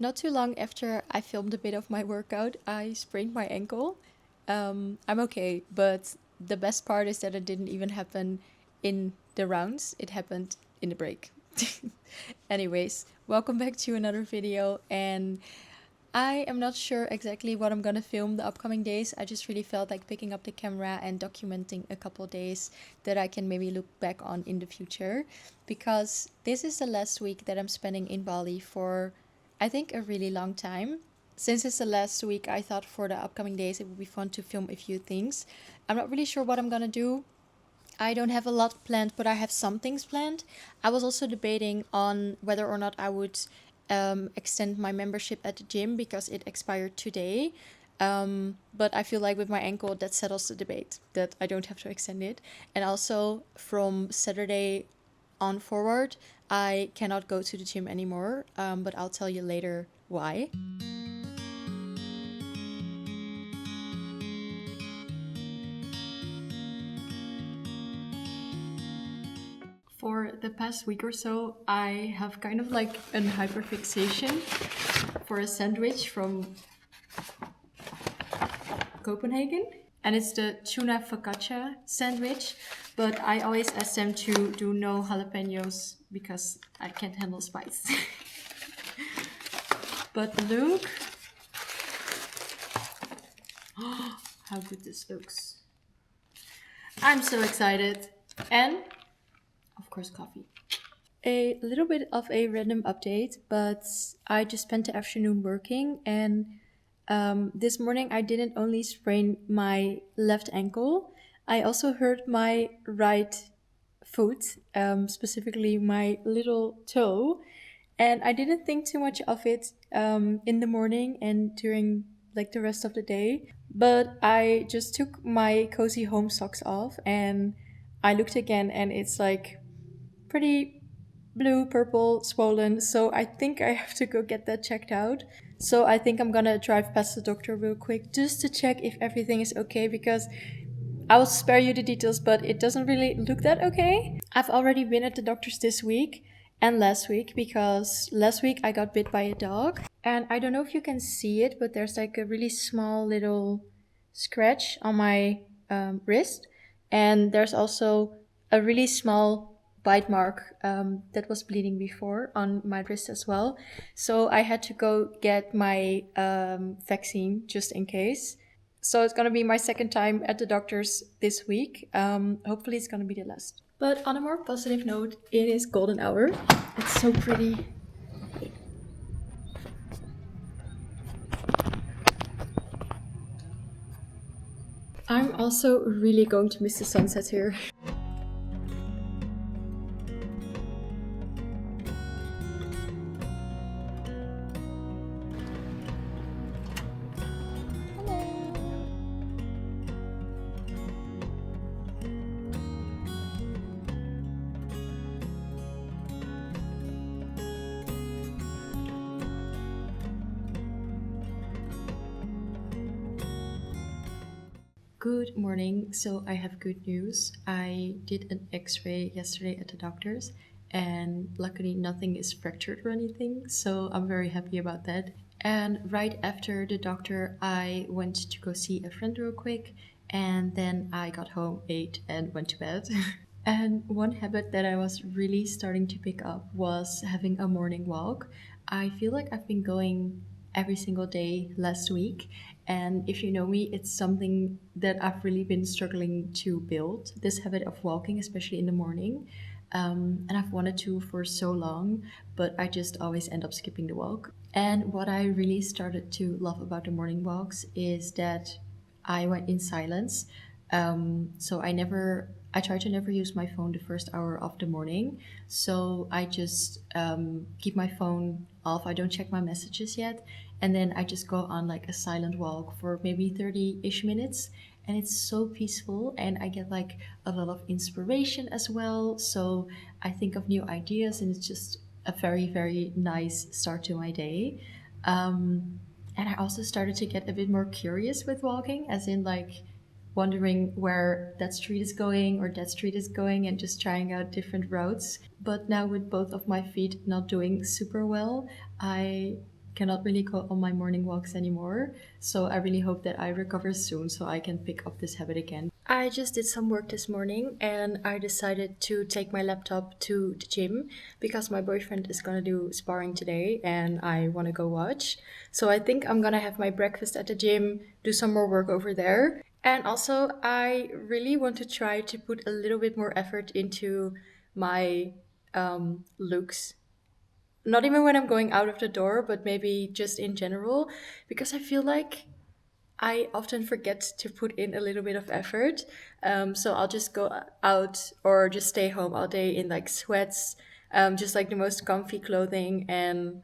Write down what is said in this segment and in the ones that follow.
Not too long after I filmed a bit of my workout, I sprained my ankle. I'm okay, but the best part is that it didn't even happen in the rounds, it happened in the break. Anyways, welcome back to another video, and I am not sure exactly what I'm gonna film the upcoming days. I just really felt like picking up the camera and documenting a couple days that I can maybe look back on in the future, because this is the last week that I'm spending in Bali for, I think, a really long time. Since it's the last week, I thought for the upcoming days it would be fun to film a few things. I'm not really sure what I'm gonna do. I don't have a lot planned, but I have some things planned. I was also debating on whether or not I would extend my membership at the gym because it expired today. But I feel like with my ankle, that settles the debate that I don't have to extend it. And also from Saturday on forward, I cannot go to the gym anymore. But I'll tell you later why. For the past week or so, I have kind of like an hyperfixation for a sandwich from Copenhagen. And it's the tuna focaccia sandwich. But I always ask them to do no jalapenos because I can't handle spice. But look how good this looks. I'm so excited. And of course, coffee. A little bit of a random update, but I just spent the afternoon working, and this morning I didn't only sprain my left ankle, I also hurt my right foot, specifically my little toe. And I didn't think too much of it in the morning and during like the rest of the day. But I just took my cozy home socks off and I looked again, and it's like pretty blue, purple, swollen. So I think I have to go get that checked out. So I think I'm gonna drive past the doctor real quick just to check if everything is okay, because I will spare you the details, but it doesn't really look that okay. I've already been at the doctor's this week and last week, because last week I got bit by a dog. And I don't know if you can see it, but there's like a really small little scratch on my wrist. And there's also a really small bite mark that was bleeding before on my wrist as well. So I had to go get my vaccine just in case. So it's gonna be my second time at the doctor's this week. Hopefully it's gonna be the last. But on a more positive note, it is golden hour. It's so pretty. I'm also really going to miss the sunset here. Good morning. So I have good news. I did an x-ray yesterday at the doctor's, and luckily nothing is fractured or anything. So I'm very happy about that. And right after the doctor, I went to go see a friend real quick, and then I got home, ate, and went to bed. And one habit that I was really starting to pick up was having a morning walk. I feel like I've been going every single day last week. And if you know me, it's something that I've really been struggling to build, this habit of walking, especially in the morning. And I've wanted to for so long, but I just always end up skipping the walk. And what I really started to love about the morning walks is that I went in silence. So I try to never use my phone the first hour of the morning. So I just keep my phone off. I don't check my messages yet. And then I just go on like a silent walk for maybe 30-ish minutes. And it's so peaceful, and I get like a lot of inspiration as well. So I think of new ideas, and it's just a very, very nice start to my day. And I also started to get a bit more curious with walking, as in like wondering where that street is going or that street is going, and just trying out different routes. But now with both of my feet not doing super well, I cannot really go on my morning walks anymore. So I really hope that I recover soon so I can pick up this habit again. I just did some work this morning and I decided to take my laptop to the gym because my boyfriend is gonna do sparring today and I wanna go watch. So I think I'm gonna have my breakfast at the gym, do some more work over there. And also, I really want to try to put a little bit more effort into my looks. Not even when I'm going out of the door, but maybe just in general, because I feel like I often forget to put in a little bit of effort. So I'll just go out or just stay home all day in like sweats, just like the most comfy clothing and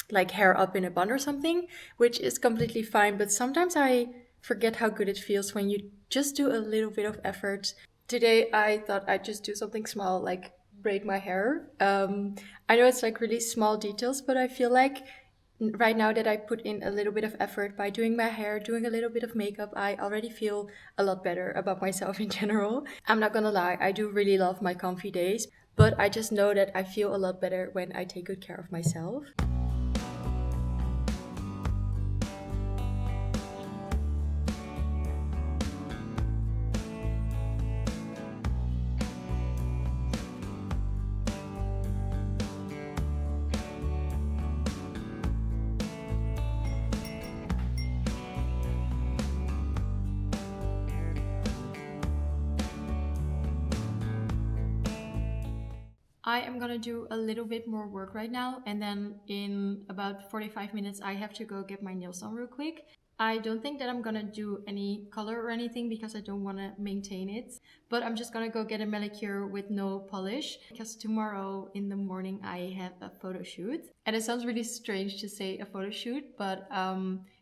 like hair up in a bun or something, which is completely fine. But sometimes I forget how good it feels when you just do a little bit of effort. Today I thought I'd just do something small, like braid my hair. I know it's like really small details, but I feel like right now that I put in a little bit of effort by doing my hair, doing a little bit of makeup, I already feel a lot better about myself in general. I'm not gonna lie, I do really love my comfy days, but I just know that I feel a lot better when I take good care of myself. I am gonna do a little bit more work right now, and then in about 45 minutes, I have to go get my nails done real quick. I don't think that I'm gonna do any color or anything because I don't wanna maintain it, but I'm just gonna go get a manicure with no polish because tomorrow in the morning I have a photo shoot. And it sounds really strange to say a photo shoot, but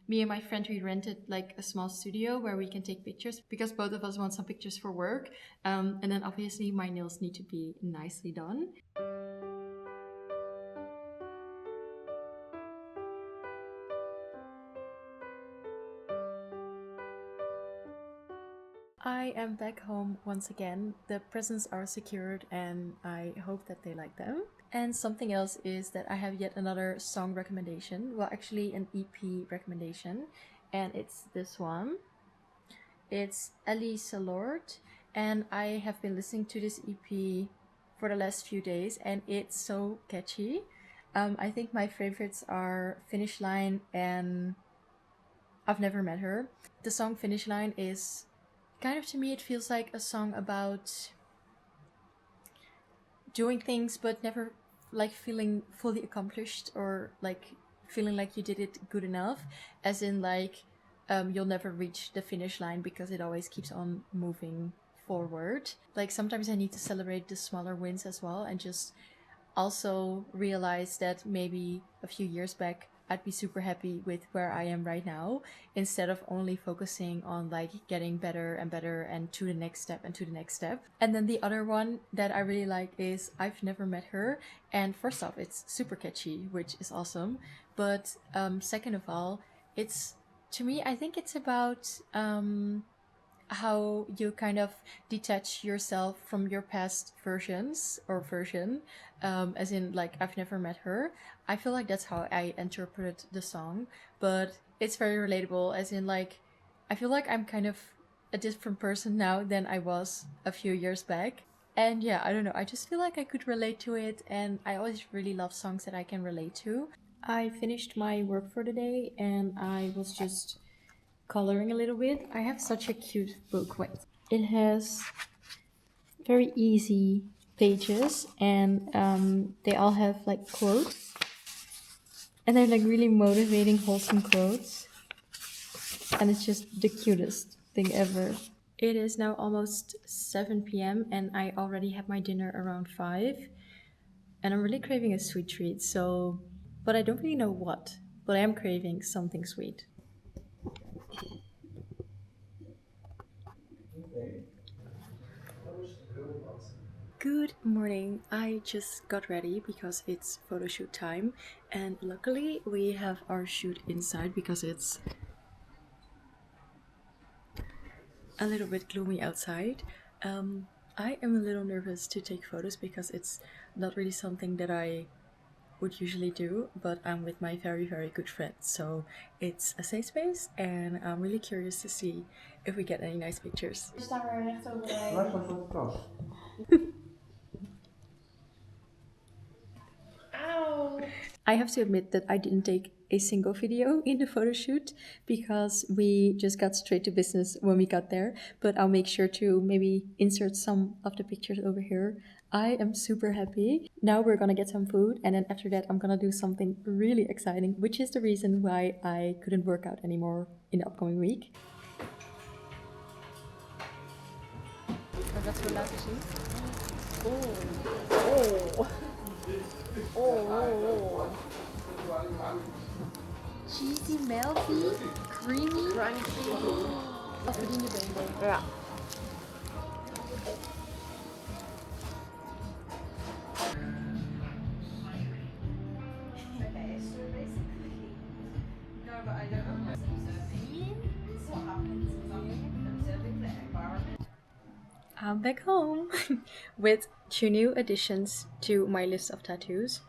me and my friend, we rented like a small studio where we can take pictures because both of us want some pictures for work. And then obviously my nails need to be nicely done. I am back home once again. The presents are secured and I hope that they like them. And something else is that I have yet another song recommendation. Well, actually, an EP recommendation. And it's this one. It's Ellie Lord. And I have been listening to this EP for the last few days and it's so catchy. I think my favorites are Finish Line and I've Never Met Her. The song Finish Line is kind of, to me, it feels like a song about doing things but never like feeling fully accomplished or like feeling like you did it good enough, as in like you'll never reach the finish line because it always keeps on moving forward. Like sometimes I need to celebrate the smaller wins as well and just also realize that maybe a few years back I'd be super happy with where I am right now instead of only focusing on like getting better and better and to the next step and to the next step. And then the other one that I really like is I've Never Met Her. And first off, it's super catchy, which is awesome. But second of all, it's, to me, I think it's about how you kind of detach yourself from your past versions or version, as in like I've Never Met Her. I feel like that's how I interpreted the song, but it's very relatable, as in like I feel like I'm kind of a different person now than I was a few years back. And yeah, I don't know, I just feel like I could relate to it, and I always really love songs that I can relate to. I finished my work for the day and I was just coloring a little bit. I have such a cute book. Wait. It has very easy pages and they all have like quotes. And they're like really motivating, wholesome quotes. And it's just the cutest thing ever. It is now almost 7 p.m. and I already had my dinner around 5. And I'm really craving a sweet treat, so. But I don't really know what. But I am craving something sweet. Good morning. I just got ready because it's photo shoot time, and luckily we have our shoot inside because it's a little bit gloomy outside. I am a little nervous to take photos because it's not really something that I would usually do, but I'm with my very, very good friend. So it's a safe space, and I'm really curious to see if we get any nice pictures. I have to admit that I didn't take a single video in the photo shoot because we just got straight to business when we got there, but I'll make sure to maybe insert some of the pictures over here. I am super happy. Now we're gonna get some food, and then after that I'm gonna do something really exciting, which is the reason why I couldn't work out anymore in the upcoming week. Dat we laten zien. Oh. Cheesy, melty, creamy, crunchy. Wat verdien je been? Ja. I'm back home with 2 new additions to my list of tattoos.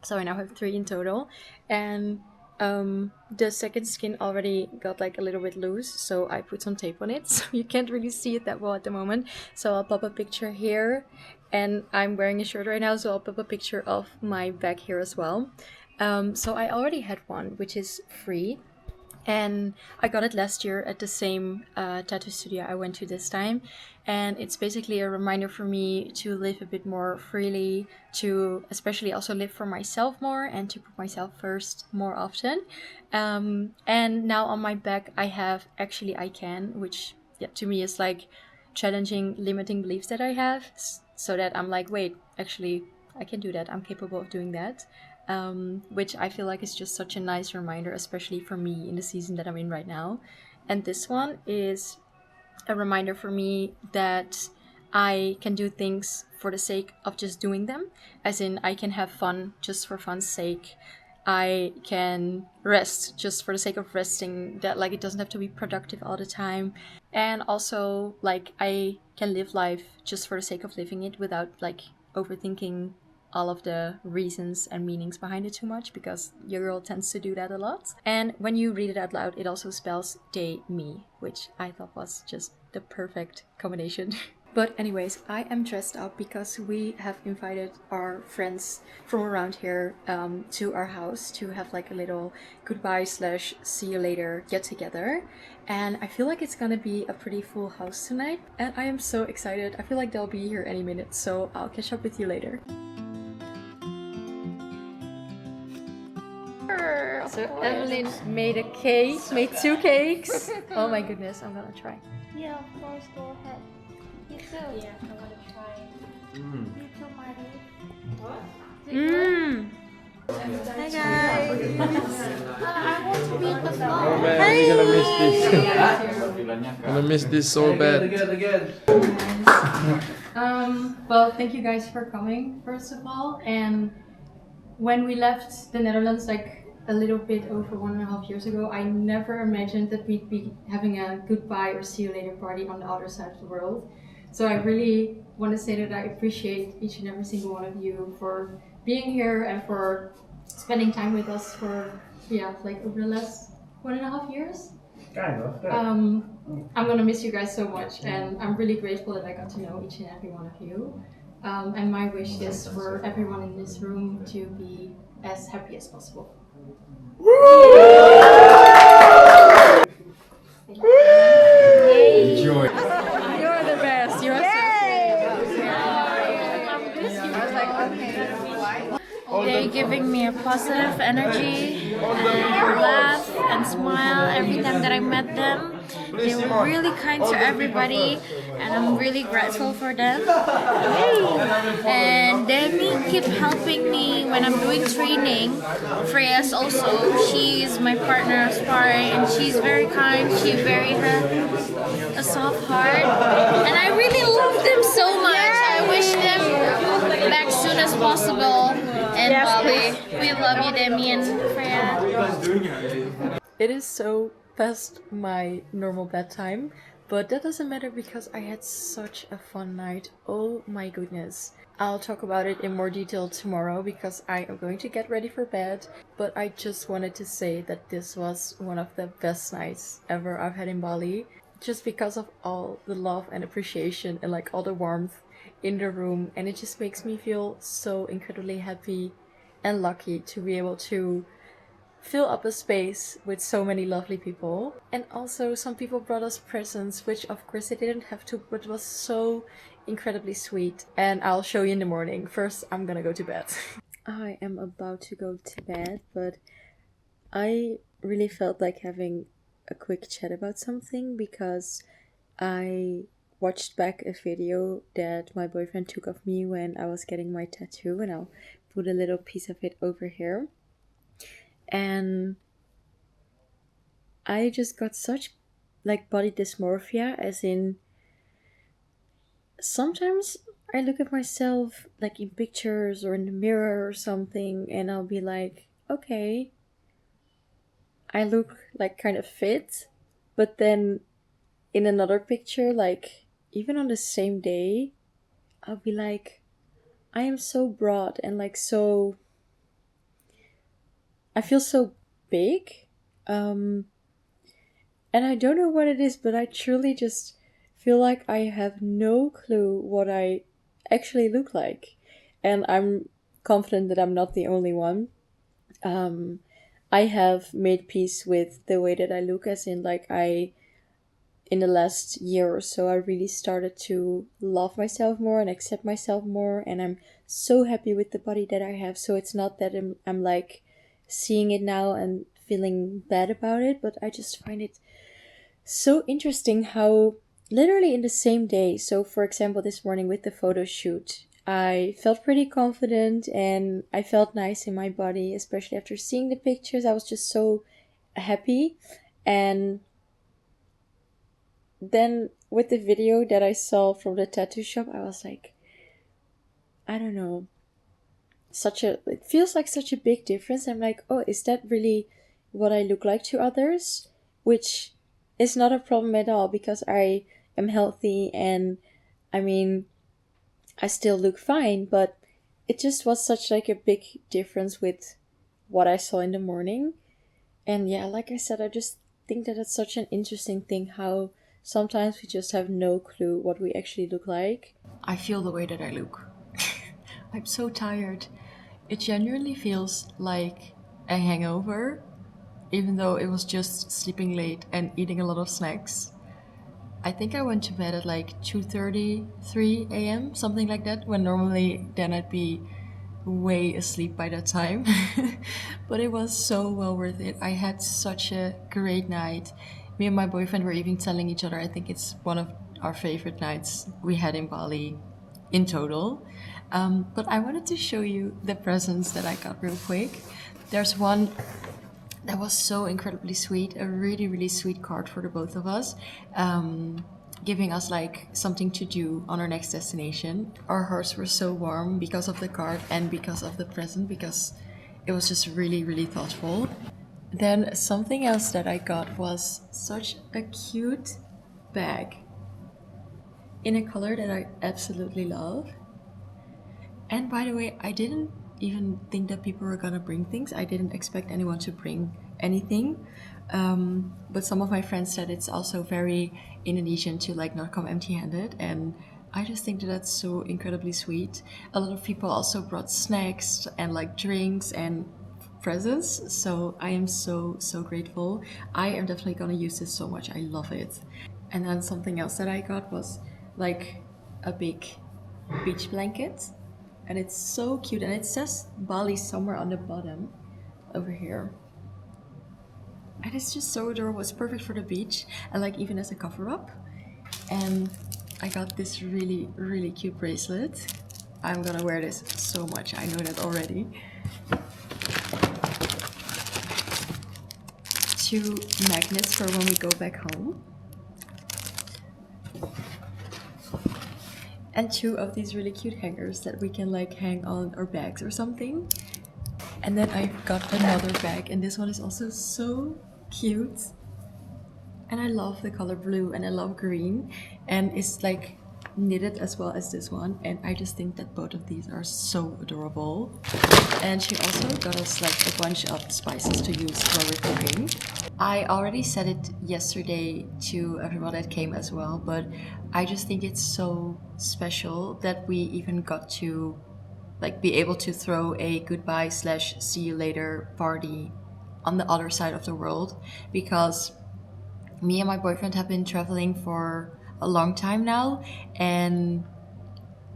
So I now have 3 in total, and the second skin already got like a little bit loose, so I put some tape on it, so you can't really see it that well at the moment. So I'll pop a picture here, and I'm wearing a shirt right now, so I'll pop a picture of my back here as well. So I already had one, which is free. And I got it last year at the same tattoo studio I went to this time. And it's basically a reminder for me to live a bit more freely, to especially also live for myself more and to put myself first more often. And now on my back I have Actually I Can, which to me is like challenging limiting beliefs that I have, so that I'm like, wait, actually I can do that, I'm capable of doing that. Which I feel like is just such a nice reminder, especially for me in the season that I'm in right now. And this one is a reminder for me that I can do things for the sake of just doing them, as in I can have fun just for fun's sake. I can rest just for the sake of resting, that like it doesn't have to be productive all the time. And also like I can live life just for the sake of living it without like overthinking all of the reasons and meanings behind it too much, because your girl tends to do that a lot. And when you read it out loud, it also spells they, me, which I thought was just the perfect combination. But anyways, I am dressed up because we have invited our friends from around here to our house to have like a little goodbye / see you later get together. And I feel like it's gonna be a pretty full house tonight, and I am so excited. I feel like they'll be here any minute, so I'll catch up with you later. So Evelyn made a cake, made 2 cakes. Oh my goodness, I'm gonna try. Yeah, of course, go ahead. You too. Yeah, I'm gonna try. You too, Marty. What? Hi guys. I want to be in the vlog. Oh man, we're gonna miss this. Gonna miss this so bad. Again. Well, thank you guys for coming, first of all. And when we left the Netherlands, like a little bit over 1.5 years ago, I never imagined that we'd be having a goodbye or see you later party on the other side of the world. So I really want to say that I appreciate each and every single one of you for being here and for spending time with us for, like over the last 1.5 years. Kind of. Yeah. I'm gonna miss you guys so much, and I'm really grateful that I got to know each and every one of you. And my wish is for everyone in this room to be as happy as possible. Enjoy. You're the best. You're They're giving me a positive energy and laugh and smile every time that I met them. They were really kind to everybody, and I'm really grateful for them. And Demi keep helping me when I'm doing training. Freya's also, she's my partner of sparring, and she's very kind. She very has a soft heart, and I really love them so much. I wish them back soon as possible. And Bali, we love you, Demi and Freya. It is so past my normal bedtime, But that doesn't matter because I had such a fun night. Oh my goodness. I'll talk about it in more detail tomorrow because I am going to get ready for bed. But I just wanted to say that this was one of the best nights ever I've had in Bali. Just because of all the love and appreciation and like all the warmth in the room. And it just makes me feel so incredibly happy and lucky to be able to fill up a space with so many lovely people. And also some people brought us presents, which of course they didn't have to, but was so incredibly sweet. And I'll show you in the morning. First, I'm gonna go to bed. I am about to go to bed, but I really felt like having a quick chat about something because I watched back a video that my boyfriend took of me when I was getting my tattoo, and I'll put a little piece of it over here. And I just got such like body dysmorphia, as in sometimes I look at myself like in pictures or in the mirror or something and I'll be like, okay, I look like kind of fit, but then in another picture, like even on the same day, I'll be like, I am so broad and like so, I feel so big. Um And I don't know what it is, but I truly just feel like I have no clue what I actually look like. And I'm confident that I'm not the only one. Um, I have made peace with the way that I look, as in, like, in the last year or so, I really started to love myself more and accept myself more. And I'm so happy with the body that I have. So it's not that I'm like seeing it now and feeling bad about it, but I just find it so interesting how literally in the same day, so for example this morning with the photo shoot, I felt pretty confident and I felt nice in my body, especially after seeing the pictures. I was just so happy. And then with the video that I saw from the tattoo shop, I was like, I don't know, it feels like such a big difference. I'm like, oh, is that really what I look like to others? Which is not a problem at all because I am healthy and I mean, I still look fine, but it just was such like a big difference with what I saw in the morning. And yeah, like I said, I just think that it's such an interesting thing how sometimes we just have no clue what we actually look like. I feel the way that I look. I'm so tired. It genuinely feels like a hangover, even though it was just sleeping late and eating a lot of snacks. I think I went to bed at like 2:30, 3 a.m., something like that, when normally then I'd be way asleep by that time. But it was so well worth it. I had such a great night. Me and my boyfriend were even telling each other, I think it's one of our favorite nights we had in Bali in total. But I wanted to show you the presents that I got real quick. There's one that was so incredibly sweet, a really, really sweet card for the both of us, giving us like something to do on our next destination. Our hearts were so warm because of the card and because of the present, because it was just really, really thoughtful. Then something else that I got was such a cute bag in a color that I absolutely love. And by the way, I didn't even think that people were gonna bring things. I didn't expect anyone to bring anything. But some of my friends said it's also very Indonesian to like not come empty-handed, and I just think that that's so incredibly sweet. A lot of people also brought snacks and like drinks and presents, so I am so grateful. I am definitely gonna use this so much. I love it. And then something else that I got was like a big beach blanket, and it's so cute, and it says Bali somewhere on the bottom over here, and it's just so adorable. It's perfect for the beach and like even as a cover up. And I got this really cute bracelet. I'm gonna wear this so much, I know that already. 2 magnets for when we go back home, and 2 of these really cute hangers that we can like hang on our bags or something. And then I got another bag, and this one is also so cute. And I love the color blue and I love green, and it's like knitted as well as this one, and I just think that both of these are so adorable. And she also got us like a bunch of spices to use while we're cooking. I already said it yesterday to everyone that came as well, but I just think it's so special that we even got to like be able to throw a goodbye slash see you later party on the other side of the world, because me and my boyfriend have been traveling for a long time now, and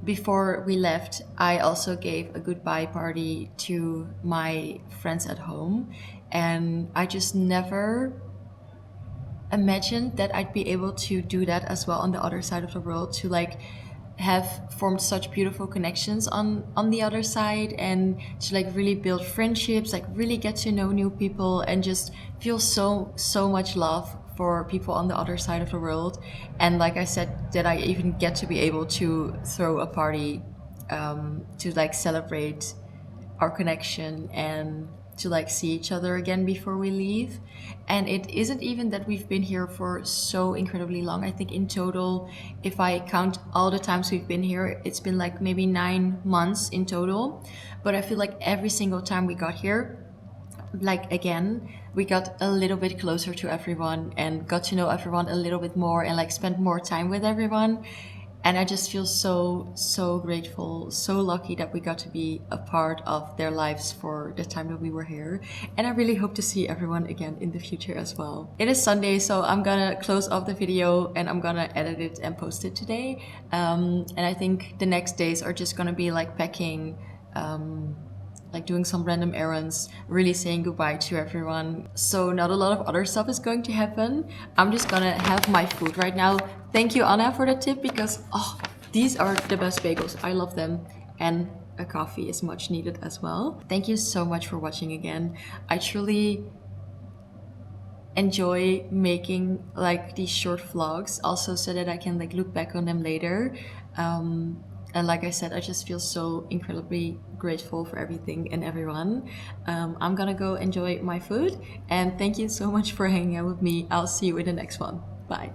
before we left, I also gave a goodbye party to my friends at home, and I just never imagined that I'd be able to do that as well on the other side of the world, to like have formed such beautiful connections on the other side, and to like really build friendships, like really get to know new people, and just feel so much love for people on the other side of the world. And like I said, that I even get to be able to throw a party to like celebrate our connection and to like see each other again before we leave. And it isn't even that we've been here for so incredibly long. I think in total, if I count all the times we've been here, it's been like maybe 9 months in total. But I feel like every single time we got here, like again, we got a little bit closer to everyone and got to know everyone a little bit more, and like spent more time with everyone. And I just feel so grateful, so lucky that we got to be a part of their lives for the time that we were here. And I really hope to see everyone again in the future as well. It is Sunday, so I'm gonna close off the video and I'm gonna edit it and post it today. And I think the next days are just gonna be like packing, like doing some random errands, really saying goodbye to everyone. So not a lot of other stuff is going to happen. I'm just gonna have my food right now. Thank you, Anna, for the tip, because these are the best bagels. I love them. And a coffee is much needed as well. Thank you so much for watching again. I truly enjoy making like these short vlogs also, so that I can like look back on them later. And like I said, I just feel so incredibly grateful for everything and everyone. I'm gonna go enjoy my food, and thank you so much for hanging out with me. I'll see you in the next one. Bye.